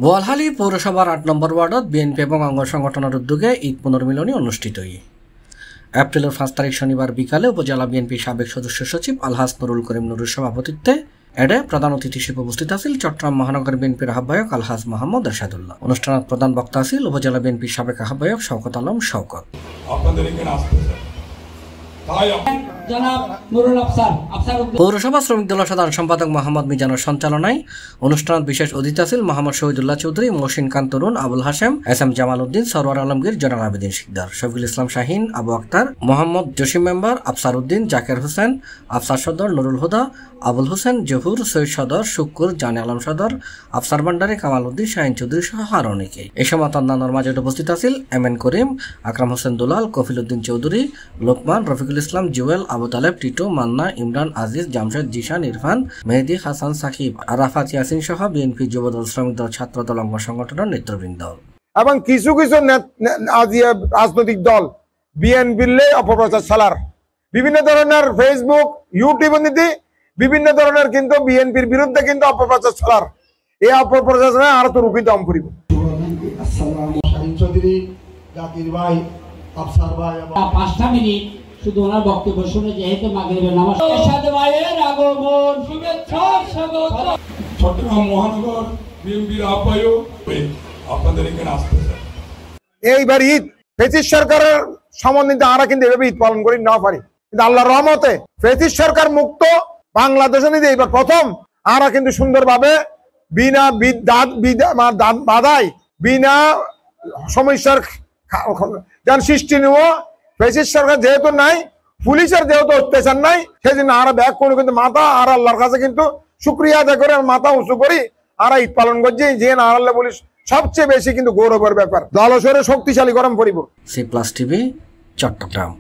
বোয়ালখালী পৌরসভার ৮ নম্বর ওয়ার্ডত বিএনপি এবং অঙ্গ সংগঠনের উদ্যোগে ঈদ পুনর্মিলনী অনুষ্ঠিত। এপ্রিলের ৫ তারিখ শনিবার বিকালে উপজেলা বিএনপি সাবেক সদস্য সচিব আলহাজ নুরুল করিম নুরুর সভাপতিত্বে এডে প্রধান অতিথি হিসেবে উপস্থিত আছেন চট্টগ্রাম মহানগর বিএনপির আহ্বায়ক আলহাজ মোহাম্মদ এরশাদুল্লাহ। অনুষ্ঠানের প্রধান বক্তা আছেন উপজেলা বিএনপির সাবেক আহ্বায়ক শওকত আলম শওকত। পৌরসভা শ্রমিক দলের সাধারণ সম্পাদক মোহাম্মদ মিজানুর সঞ্চালনায় অনুষ্ঠানত বিশেষ অতিথি আছেন মোহাম্মদ শহীদুল্লাহ চৌধুরী, মহসিন খান তরুণ, আবুল হাশেম, এস.এম. জামাল উদ্দিন, সরওয়ার আলমগীর, জয়নাল আবেদিন শিকদার, শফিকুল ইসলাম শাহিন, আবু আক্তার, মোহাম্মদ জসিম মেম্বার, আফসার উদ্দিন, জাকের হোসেন, আফসার সদর, নুরুল হুদা, আবুল হোসেন, জহুর, সৈয়দ সদর, শুক্কুর, জানে আলম সদর, আফসার ভান্ডারী, কামাল উদ্দিন, শাহিন চৌধুরী সহ আরো অনেকে। এই সময় অন্যান্যর মাঝে উপস্থিত আছেন এম.এন. করিম, আকরাম হোসেন দুলাল, কফিল উদ্দিন চৌধুরী, লোকমান, রফিকুল ইসলাম, জুয়েল, আবু তালেব, টিটু, মান্না, ইমরান, আজিজ, জামশেদ, জিশান, ইরফান, মেহেদি হাসান, সাকিব, আরাফাত ইয়াসিন সহ বিএনপি যুবদল, শ্রমিক দল, ছাত্র দল, অঙ্গ সংগঠনের নেতৃবৃন্দ এবং কিছু কিছু রাজনৈতিক দল বিএনপির অপপ্রচার চালার বিভিন্ন ধরনের ফেসবুক, ইউটিউব নীতি বিভিন্ন ধরনের কিন্তু বিএনপির বিরুদ্ধে কিন্তু অপপ্রচার চালার এই অপপ্রচার আরো তো রুখি দম করিব। শুধু ওনার বক্তব্য শুনে যেহেতু মাগরিবের নামাজ এরশাদ ভাইয়ের আগমন শুভেচ্ছা স্বাগত। চট্টগ্রাম মহানগর বিএনপির আহ্বায়ক আপনাদের এখানে আসতেছে। এইবার ঈদ ফেসিস সরকারের সমন্বিত আমরা কিন্তু এভাবে ঈদ পালন করি না পারি, কিন্তু আল্লাহর রহমতে ফেসিস সরকার মুক্ত বাংলাদেশে নিতে এইবার প্রথম আমরা কিন্তু সুন্দরভাবে বিনা বাধায় বিনা সমস্যার যেন সৃষ্টি নেব। ফেসিস সরকার যেহেতু নাই, পুলিশের যেহেতু অত্যাচার নাই, সেই জন্য আমরা ব্যাগ কোনো কিন্তু মাথা আর আল্লাহর কাছে কিন্তু শুক্রিয়া আদায় করে মাথা উঁচু করি আর ঈদ পালন করছি। যে না আল্লাহ পুলিশ সবচেয়ে বেশি কিন্তু গৌরবের ব্যাপার, দলসরে শক্তিশালী গরম পরিব। C+ TV Chittagong.